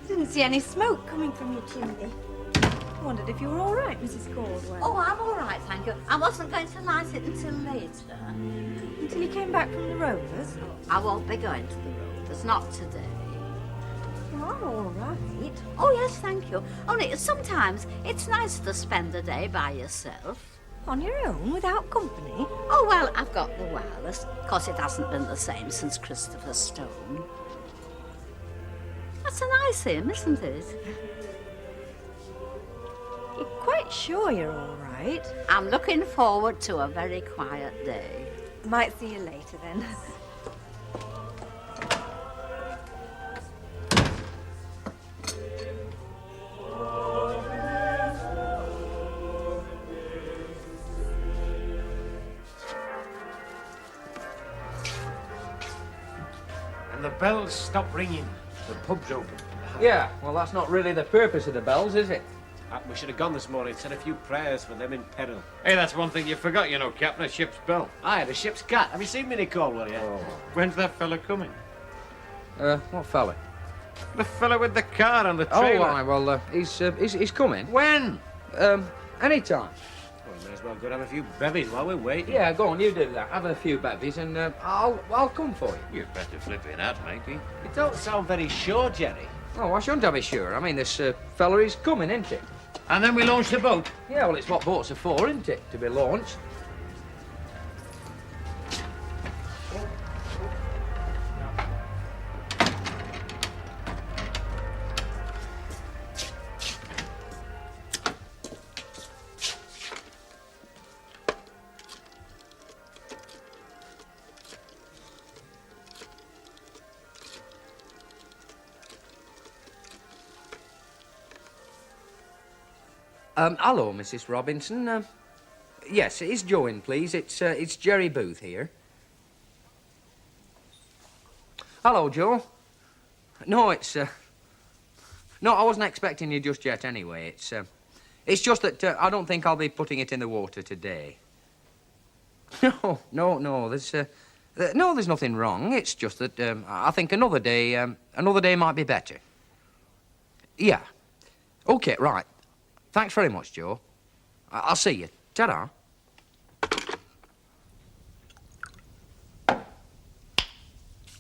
I didn't see any smoke coming from your chimney. I wondered if you were all right, Mrs. Caldwell. Oh, I'm all right, thank you. I wasn't going to light it until later. Until you came back from the Rovers? I won't be going to the Rovers, not today. You are all right. Oh, yes, thank you. Only sometimes it's nice to spend a day by yourself. On your own, without company? Oh, well, I've got the wireless. Of course, it hasn't been the same since Christopher Stone. That's a nice hymn, isn't it? You're quite sure you're all right? I'm looking forward to a very quiet day. I might see you later, then. The bells stop ringing. The pub's open. Yeah, well, that's not really the purpose of the bells, is it? We should have gone this morning, said a few prayers for them in peril. Hey, that's one thing you forgot, you know, Captain, a ship's bell. Aye, the ship's cat. Have you seen Minnie Caldwell yet? Oh. When's that fella coming? What fella? The fella with the car and the trailer. Oh, aye, well, he's coming. When? Anytime. Well, may as well go and have a few bevies while we're waiting. Yeah, go on, you do that. Have a few bevies and I'll come for you. You'd better flip it out, matey. You don't sound very sure, Jerry. Oh, I shouldn't have be sure. I mean, this fella is coming, isn't it? And then we launch the boat. Yeah, well, it's what boats are for, isn't it? To be launched. Hello, Mrs. Robinson. Yes, it is Joe in, please. It's Jerry Booth here. Hello, Joe. No, no, I wasn't expecting you just yet anyway. It's just that I don't think I'll be putting it in the water today. No, there's nothing wrong. It's just that I think another day might be better. Yeah. Okay, right. Thanks very much, Joe. I'll see you. Ta-da.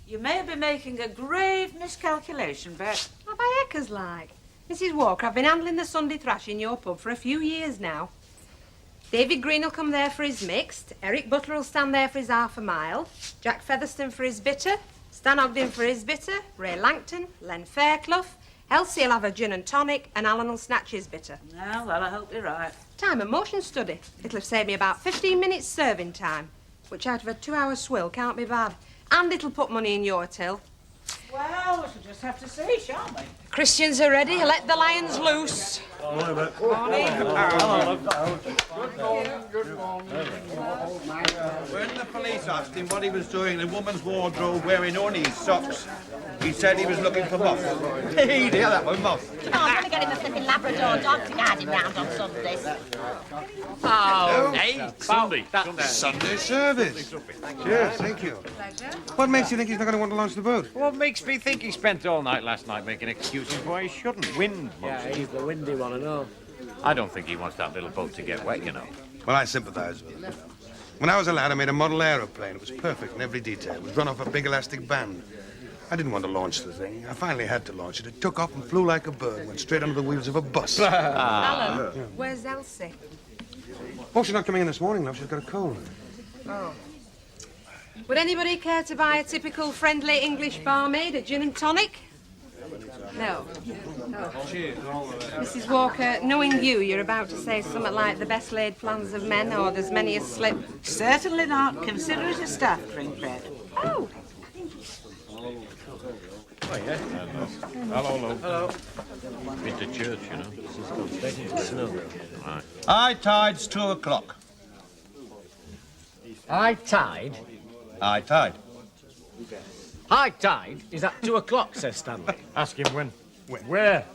You may be making a grave miscalculation, Bet. Have I heckers like? Mrs. Walker, I've been handling the Sunday thrash in your pub for a few years now. David Green will come there for his mixed. Eric Butler will stand there for his half a mile. Jack Featherstone for his bitter. Stan Ogden for his bitter. Ray Langton. Len Fairclough. Elsie will have a gin and tonic, and Alan will snatch his bitter. Well, I hope you're right. Time and motion study. It'll have saved me about 15 minutes serving time, which out of a 2-hour swill can't be bad. And it'll put money in your till. Well, we shall just have to see, shan't we? Christians are ready. Let the lions loose. Morning. Good morning. When the police asked him what he was doing in a woman's wardrobe wearing only his socks, he said he was looking for moths. Hey, dear, that was moths. Come on, I'm going to get him a flipping Labrador dog to guide him round on Sundays. Oh, hey, Sunday. Sunday service. Cheers, thank you. Pleasure. What makes you think he's not going to want to launch the boat? What makes me think he spent all night last night making excuses why he shouldn't? Wind, mostly. he's the windy one, I know. I don't think he wants that little boat to get wet, you know. Well, I sympathise with him. When I was a lad, I made a model aeroplane. It was perfect in every detail. It was run off a big elastic band. I didn't want to launch the thing. I finally had to launch it. It took off and flew like a bird, went straight under the wheels of a bus. Alan, where's Elsie? Oh, she's not coming in this morning, love. She's got a cold. Oh. Would anybody care to buy a typical friendly English barmaid, a gin and tonic? No. Oh. Mrs. Walker, knowing you're about to say something like the best laid plans of men, or there's many a slip. Certainly not. Consider it a staff drink, Bet. Oh. Oh, yeah. Hello. Been to church, you know. Right. High tide's 2 o'clock. High tide? High tide. High tide is at 2 o'clock, says Stanley. Ask him when. Where?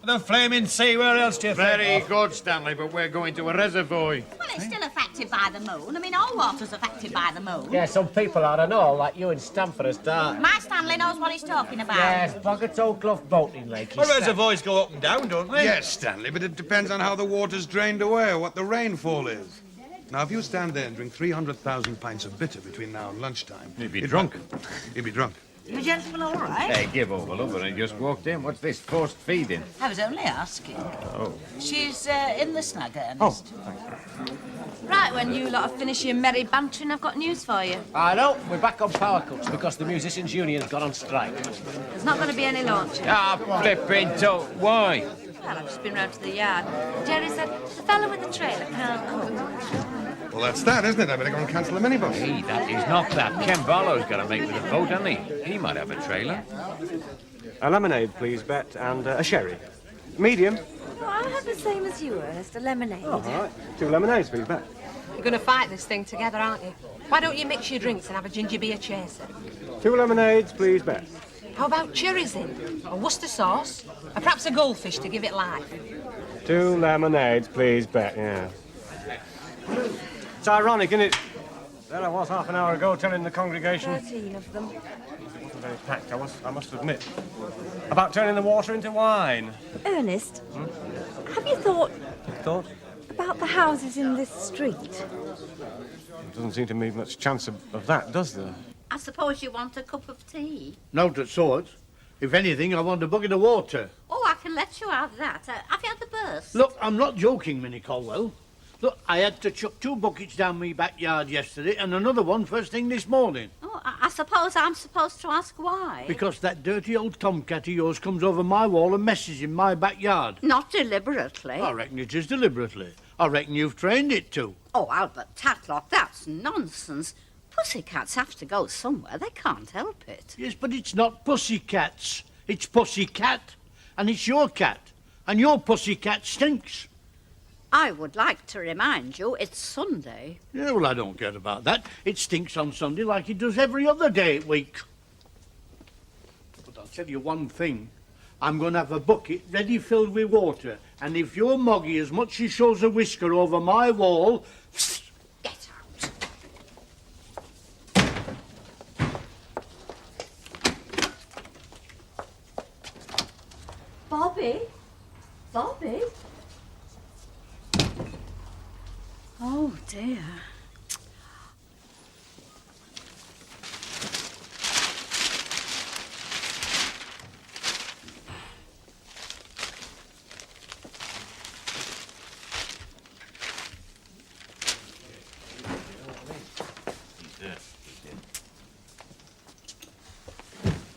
The flaming sea, where else do you think? Very good, Stanley, but we're going to a reservoir. Well, it's still affected by the moon. I mean, all water's affected by the moon. Yeah, some people I don't know, like you and Stamford are start. My Stanley knows what he's talking about. Yes, Boggart's Old Clough Boating Lake. Well, reservoirs go up and down, don't they? Yes, Stanley, but it depends on how the water's drained away or what the rainfall is. Now, if you stand there and drink 300,000 pints of bitter between now and lunchtime... You'd be drunk. You'd be drunk. You gentlemen all right? Hey, give over, lover. I just walked in. What's this, forced feeding? I was only asking. Oh. She's in the snug, Ernest. Right, when you lot have finished your merry bantering, I've got news for you. I know, we're back on power cuts because the Musicians' Union's gone on strike. There's not going to be any launching. Ah, flipping toad. Why? Well, I've just been round to the yard. Jerry said the fellow with the trailer can't come. Well, that's that, isn't it? I better go and cancel the minibus. Hey, that is not that. Ken Barlow's got to make with a boat, hasn't he? He might have a trailer. A lemonade, please, Bet, and a sherry. Medium. Oh, I'll have the same as you, Ernest, a lemonade. Oh, all right. 2 lemonades, please, Bet. You're going to fight this thing together, aren't you? Why don't you mix your drinks and have a ginger beer chaser? 2 lemonades, please, Bet. How about cherries in? Or Worcester sauce? Or perhaps a goldfish to give it life? 2 lemonades, please, Bet, yeah. It's ironic, isn't it? There I was half an hour ago telling the congregation... 13 of them. It wasn't very packed, I must admit. About turning the water into wine. Ernest, have you thought Thought? about the houses in this street? There doesn't seem to me much chance of that, does there? I suppose you want a cup of tea. Not at sorts. If anything, I want a bucket of water. Oh, I can let you have that. Have you had the burst? Look, I'm not joking, Minnie Colwell. Look, I had to chuck 2 buckets down my backyard yesterday and another one first thing this morning. Oh, I suppose I'm supposed to ask why. Because that dirty old tomcat of yours comes over my wall and messes in my backyard. Not deliberately. I reckon it is deliberately. I reckon you've trained it to. Oh, Albert Tatlock, that's nonsense. Pussycats have to go somewhere. They can't help it. Yes, but it's not pussycats. It's pussycat. And it's your cat. And your pussycat stinks. I would like to remind you it's Sunday. Yeah, well, I don't care about that. It stinks on Sunday like it does every other day week. But I'll tell you one thing. I'm going to have a bucket ready filled with water. And if your Moggy as much as shows a whisker over my wall... Get out. Bobby? Bobby? Oh, dear.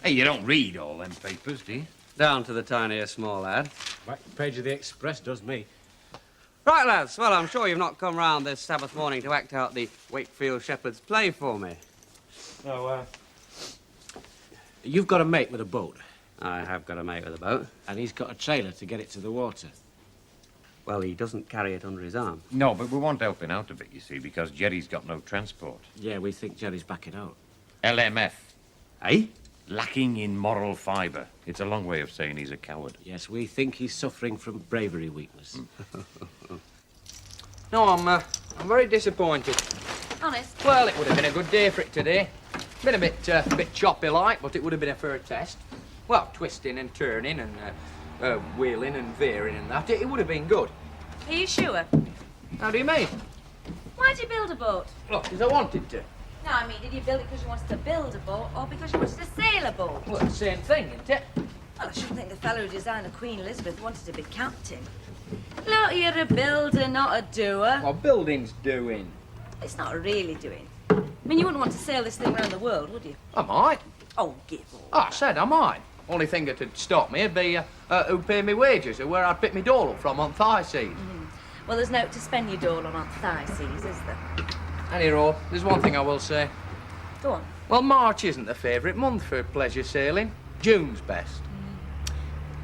Hey, you don't read all them papers, do you? Down to the tiniest small lad. Back page of the Express does me. Right, lads. Well, I'm sure you've not come round this Sabbath morning to act out the Wakefield Shepherd's play for me. No, you've got a mate with a boat. I have got a mate with a boat. And he's got a trailer to get it to the water. Well, he doesn't carry it under his arm. No, but we want helping out a bit, you see, because Jerry's got no transport. Yeah, we think Jerry's backing out. LMF. Eh? Lacking in moral fibre. It's a long way of saying he's a coward. Yes, we think he's suffering from bravery weakness. No, I'm very disappointed. Honest? Well, it would have been a good day for it today. Been a bit choppy like, but it would have been a fair test. Well, twisting and turning and wheeling and veering and that, it would have been good. Are you sure? How do you mean? Why'd you build a boat? Look, because I wanted to. No, I mean, did you build it because you wanted to build a boat or because you wanted to sail a boat? Well, it's the same thing, isn't it? Well, I shouldn't think the fellow who designed the Queen Elizabeth wanted to be captain. Look, you're a builder, not a doer. Well, building's doing. It's not really doing. I mean, you wouldn't want to sail this thing around the world, would you? I might. Oh, give up. Oh, I said I might. Only thing that'd stop me would be who'd pay me wages or where I'd pick me dole up from on thigh seas. Well, there's no to spend your dole on thigh seas, is there? Anyhow, there's one thing I will say. Go on. Well, March isn't the favourite month for pleasure sailing. June's best.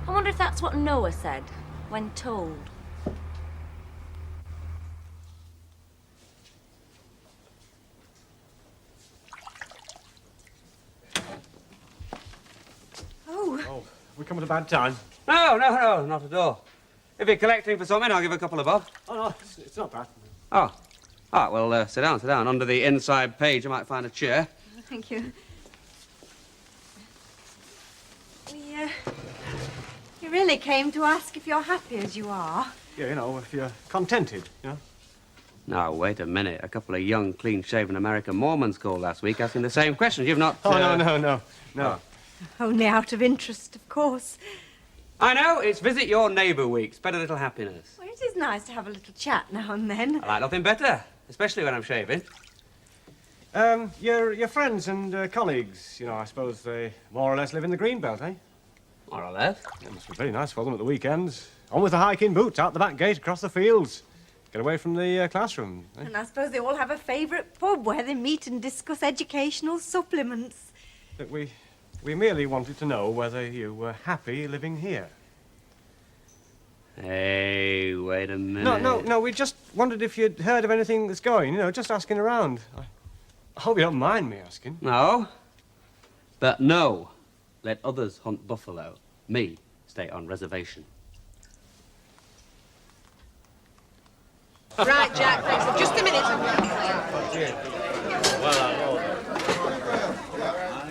I wonder if that's what Noah said when told. Oh, we come at a bad time. No, not at all. If you're collecting for something, I'll give a couple of bob. Oh, no, it's not bad. Oh. All right, well, sit down. Under the inside page, you might find a chair. Thank you. We really came to ask if you're happy as you are. Yeah, you know, if you're contented, you know. Now, wait a minute. A couple of young, clean-shaven American Mormons called last week asking the same questions. You've not... Oh, no. Oh. Only out of interest, of course. I know. It's Visit Your Neighbour Week. Spread a little happiness. Well, it is nice to have a little chat now and then. I like nothing better, especially when I'm shaving. Your friends and colleagues, you know, I suppose they more or less live in the Greenbelt, eh? More or less. It must be very nice for them at the weekends. On with the hiking boots, out the back gate, across the fields. Get away from the classroom. Eh? And I suppose they all have a favourite pub where they meet and discuss educational supplements. Look, we merely wanted to know whether you were happy living here. Hey, wait a minute. No, we just wondered if you'd heard of anything that's going, you know, just asking around. I hope you don't mind me asking. No. But no. Let others hunt buffalo. Me stay on reservation. Right, Jack, thanks. Just a minute.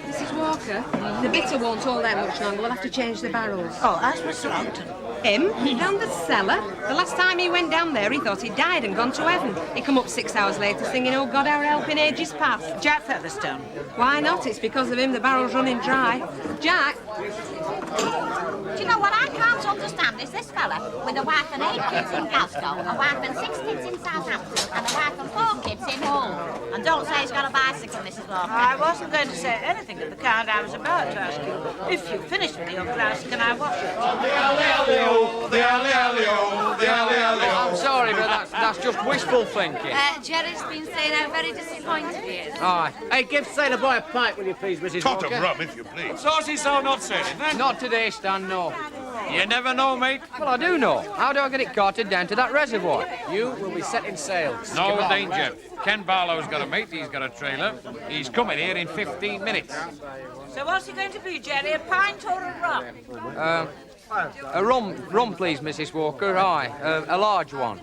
Mrs. Walker, the bitter won't hold out much longer. We'll have to change the barrels. Oh, that's Mr. Ogden. Him? Down the cellar? The last time he went down there, he thought he'd died and gone to heaven. He come up 6 hours later singing, "Oh God, our help in ages past." Jack Featherstone. Why not? It's because of him the barrel's running dry. Jack? Do you know what I can't understand is this fella with a wife and 8 kids in Glasgow, a wife and 6 kids in Southampton, and a wife and 4 kids in Hull. And don't say he's got a bicycle, Mrs. Walker. I wasn't going to say anything of the kind. I was about to ask you. If you finished with your glass, can I wash it? I'm sorry, but that's just wishful thinking. Jerry's been saying how very disappointed he is. Aye. Hey, give sailor boy a pipe, will you please, Mrs. Tot Walker? of rum, if you please. Saucy's so not saying it, then? Not today, Stan, no. You never know, mate. Well, I do know. How do I get it carted down to that reservoir? You will be setting sail. No danger. Ken Barlow's got a mate, he's got a trailer. He's coming here in 15 minutes. So what's it going to be, Jerry? A pint or a rum? A rum, please, Mrs. Walker. Aye, a large one.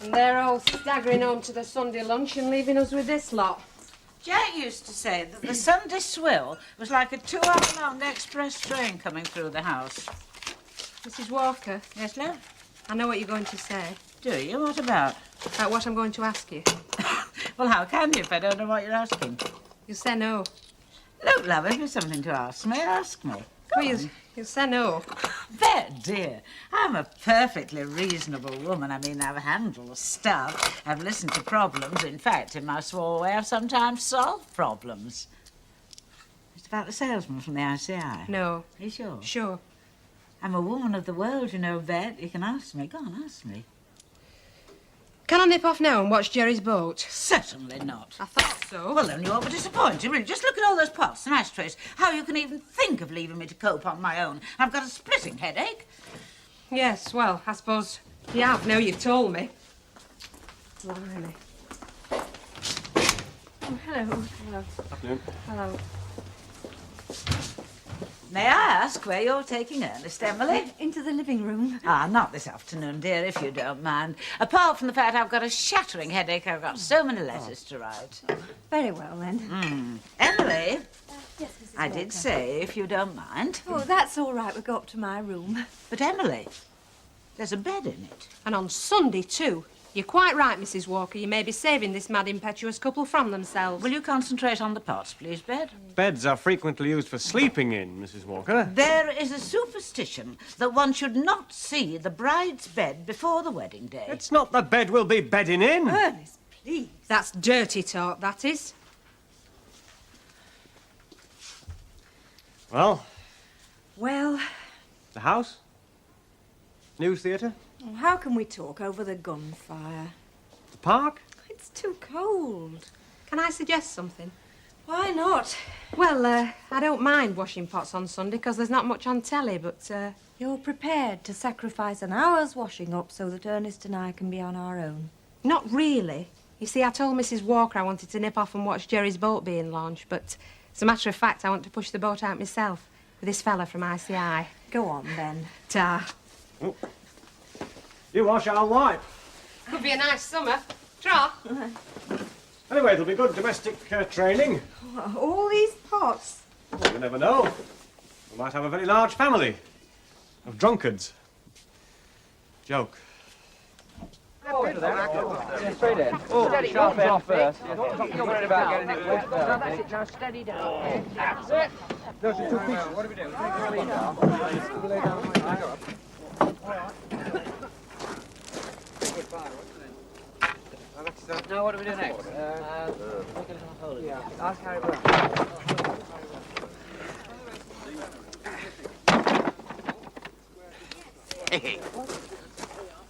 And they're all staggering home to the Sunday lunch and leaving us with this lot. Jack used to say that the Sunday swill was like a 2-hour-long express train coming through the house. Mrs. Walker, Yes, love? I know what you're going to say. Do you? What about? About what I'm going to ask you. Well, how can you if I don't know what you're asking? You say no. Look, love, if there's something to ask me, ask me. Well, you say no. There, dear. I'm a perfectly reasonable woman. I mean, I've handled stuff. I've listened to problems. In fact, in my small way, I've sometimes solved problems. It's about the salesman from the ICI. No. Are you sure? Sure. I'm a woman of the world, you know, Bet. You can ask me. Go on, ask me. Can I nip off now and watch Jerry's boat? Certainly not. I thought so. Well, then you won't be disappointed, really. Just look at all those pots and ashtrays. How you can even think of leaving me to cope on my own. I've got a splitting headache. Yes, well, I suppose you have now you've told me. Blimey. Oh, hello. Hello. Afternoon. Hello. May I ask where you're taking Ernest, Emily? Into the living room. Ah, not this afternoon, dear, if you don't mind. Apart from the fact I've got a shattering headache, I've got so many letters to write. Very well, then. Emily, Yes, Mrs. I did say, if you don't mind. Oh, that's all right. We'll go up to my room. But, Emily, there's a bed in it. And on Sunday, too. You're quite right, Mrs. Walker. You may be saving this mad, impetuous couple from themselves. Will you concentrate on the pots, please, Bed? Beds are frequently used for sleeping in, Mrs. Walker. There is a superstition that one should not see the bride's bed before the wedding day. It's not the bed we'll be bedding in. Ernest, please. That's dirty talk, that is. Well, Well, the house? News theatre? how can we talk over the gunfire? The park? It's too cold. Can I suggest something? Why not? Well, I don't mind washing pots on Sunday because there's not much on telly, but, You're prepared to sacrifice an hour's washing up so that Ernest and I can be on our own? Not really. You see, I told Mrs. Walker I wanted to nip off and watch Jerry's boat being launched, but as a matter of fact, I want to push the boat out myself with this fella from ICI. Go on, then. Ta. Oh. You wash, I'll wipe. Could be a nice summer. Trot. Anyway, it'll be good domestic training. All these pots? Well, you never know. We might have a very large family of drunkards. Joke. Straight in. Oh, sharp end off first. You're worried about getting it wet. That's it, now steady down. That's it. Those are 2 pieces. What do we do? Now what do we do next? Ask Harry Brown.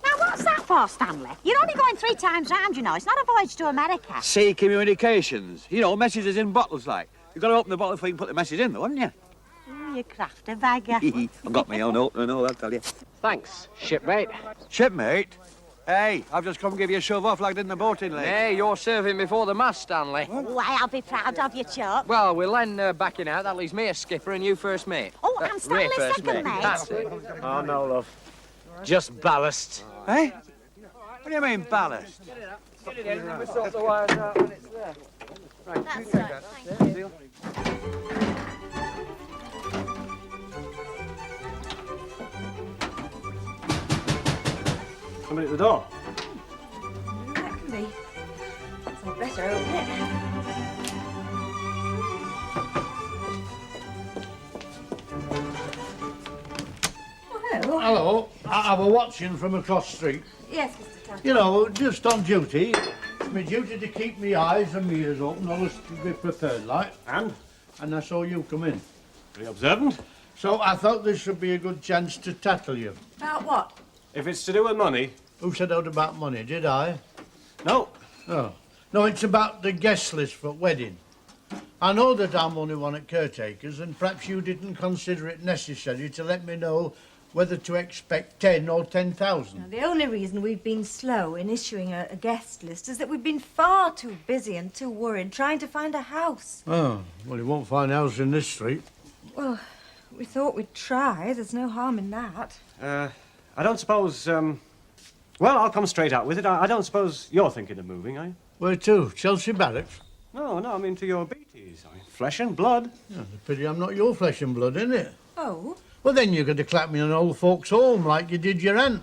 Now, what's that for, Stanley? You're only going 3 times round, you know. It's not a voyage to America. Sea communications. You know, messages in bottles like. You've got to open the bottle before you can put the message in, though, haven't you? Oh, you crafty beggar. I've got my own opener and all, I'll tell you. Thanks, shipmate. Shipmate? Hey, I've just come and give you a shove off like I did in the boating lake. Hey, you're serving before the mast, Stanley. Why, I'll be proud of you, Chuck. Well, we'll end backing out. That leaves me as skipper and you first mate. Oh, I'm Stanley's Ray second mate. That's it. Oh, no, love. Just ballast. Hey? What do you mean, ballast? Get it in and we sort the wires out when it's there. Right, That's right, thank you. Somebody at the door. That can be. So I'd better open it. Hello. Hello. I was watching from across the street. Yes, Mr. Tucker. You know, just on duty. It's my duty to keep my eyes and my ears open, always to be prepared, like. And I saw you come in. Pretty observant. So I thought this would be a good chance to tackle you. About what? If it's to do with money. Who said out about money, did I? No. Oh. No, it's about the guest list for wedding. I know that I'm only one at caretakers, and perhaps you didn't consider it necessary to let me know whether to expect 10 or 10,000. Now, the only reason we've been slow in issuing a guest list is that we've been far too busy and too worried trying to find a house. Oh, well, you won't find a house in this street. Well, we thought we'd try. There's no harm in that. I don't suppose, well, I'll come straight out with it. I don't suppose you're thinking of moving, are you? Where to? Chelsea Barracks? No, I mean to your beaties. I mean, flesh and blood. Yeah, it's a pity I'm not your flesh and blood, isn't it? Oh? Well, then you're going to clap me in an old folks' home like you did your aunt.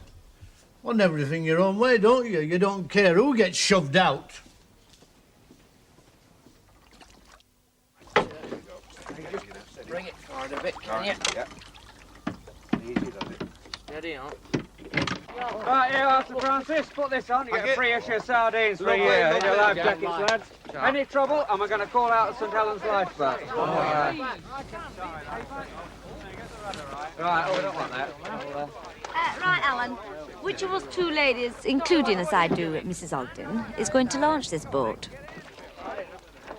Want everything your own way, don't you? You don't care who gets shoved out. Bring it forward a bit, can you? Yeah. Easy, does it? Steady on. Right, here, Arthur Francis, put this on. You get a free issue of sardines for a Lovely, year. lovely. In your life Yeah, jackets, mine. lads. Sure. Any trouble, and we're going to call out St Helens Lifeboat. Right, oh, we don't want that. Right, Alan. Which of us 2 ladies, including as I do Mrs. Ogden, is going to launch this boat?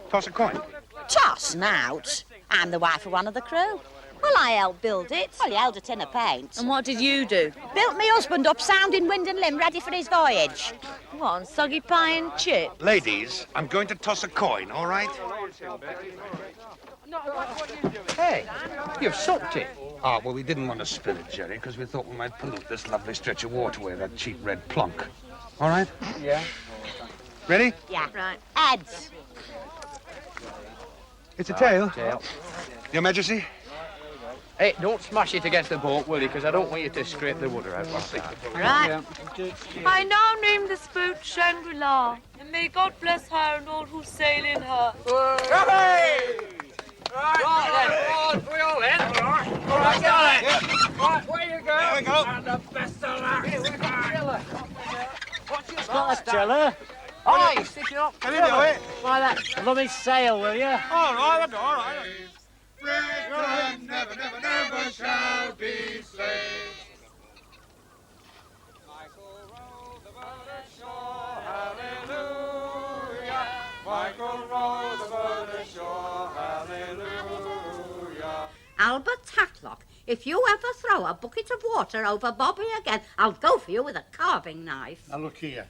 Toss a coin. Toss out. I'm the wife of one of the crew. Well, I helped build it. Well, you held a tin of paint. And what did you do? Built me husband up sound in wind and limb, ready for his voyage. What, on soggy pie and chip? Ladies, I'm going to toss a coin, all right? Hey, you've sucked it. Ah, well, we didn't want to spill it, Jerry, because we thought we might pollute this lovely stretch of waterway, that cheap red plunk. All right? Yeah. Ready? Yeah. Right. Heads. It's a tail. Tail. Your Majesty? Hey, don't smash it against the boat, will you? Because I don't want you to scrape the water out like that. Right. I now name this boat Shangri-La, and may God bless her and all who sail in her. Right then, we all in. All right, darling. Right, where you go? There we go. And the best of luck. Here we go. What's your Not a tiller. Oh, you're sticking up. Can you do it? Why, that lummy sail, will you? All right, all right. Britain never, never, never shall be saved. Michael row the boat ashore, hallelujah. Michael row the boat ashore. Albert Tatlock, if you ever throw a bucket of water over Bobby again, I'll go for you with a carving knife. Now look here.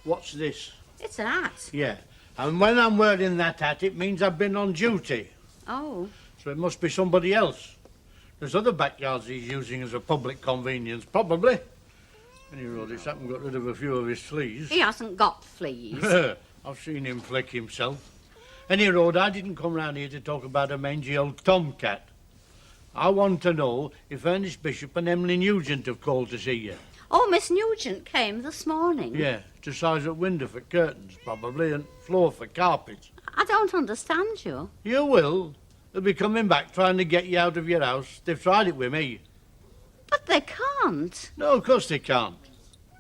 What's this? It's an hat. Yeah. And when I'm wearing that hat, it means I've been on duty. Oh. So it must be somebody else. There's other backyards he's using as a public convenience, probably. Anyway, this happened got rid of a few of his fleas. He hasn't got fleas. I've seen him flick himself. Any road, I didn't come round here to talk about a mangy old tomcat. I want to know if Ernest Bishop and Emily Nugent have called to see you. Oh, Miss Nugent came this morning. Yeah, to size up window for curtains, probably, and floor for carpets. I don't understand you. You will. They'll be coming back trying to get you out of your house. They've tried it with me. But they can't. No, of course they can't.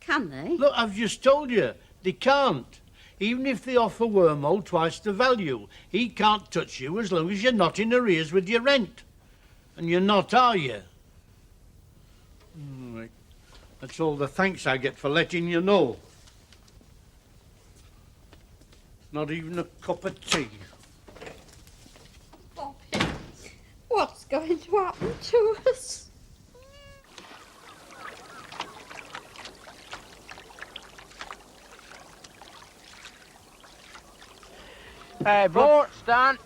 Can they? Look, I've just told you. They can't. Even if they offer Wormold twice the value, he can't touch you as long as you're not in arrears with your rent. And you're not, are you? Right. That's all the thanks I get for letting you know. Not even a cup of tea. Bobby, what's going to happen to us? Hey, Bort, Stan.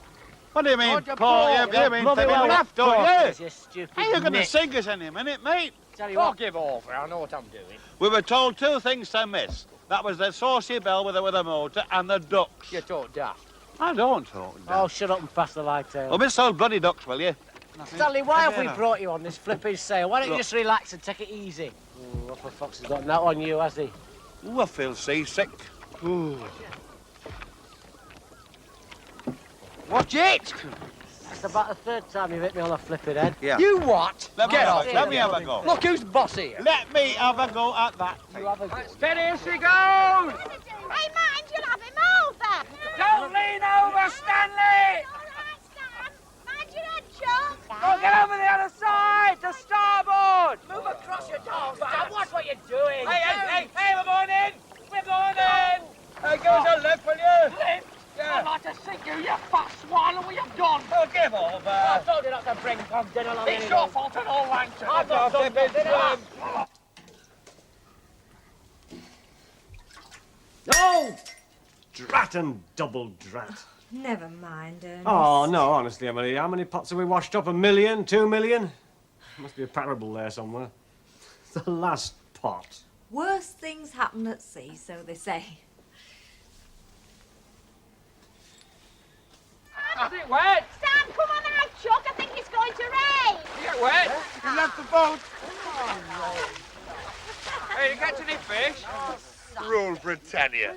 What do you mean, Paul? Paul? You mean bloody well left, don't you? You stupid Hey, you're going to nit. sing us any minute, mate. Tell you what. Give over, I know what I'm doing. We were told two things to miss. That was the saucy bell with a motor and the ducks. You talk daft. I don't talk. Oh, shut up and pass the light tail. Well, miss those bloody ducks, will you? Stanley, why have we Yeah. brought you on this flipping sail? Why don't you Look. just relax and take it easy? Oh, Upper Fox has got that on you, has he? Ooh, I feel seasick. Ooh. Watch it! That's about the third time you've hit me on the flipping head. Yeah. You what? Let me Get have off. a- let me have a go. Look who's boss here. Let me have a go at that. You have a go. Steady as she goes! Hey, mind, you'll have him over. Don't lean over, Stanley! All right, Stan. Mind your head, Chuck. Go get over the other side, to starboard! Move across your dogs, Stan. Watch what you're doing. Hey, we're going in! We're going in! Hey, give us a lift, will you? Lift? Yeah. I'd like to sink you, you fat swan. What have you done? Oh, give over! I told you not to bring Tom dinner along It's your fault and all Langton. I've got some dinner. Oh! Drat and double drat. Never mind, Ernest. Oh, no, honestly, Emily, how many pots have we washed up? 1 million? 2 million? Must be a parable there somewhere. The last pot. Worse things happen at sea, so they say. Is it wet? Stan, come on out, Chuck. I think it's going to rain. You get wet? You left the boat. Hey, you catch any fish? Rule Brittania.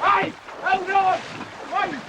Hey! Hold on! Wait!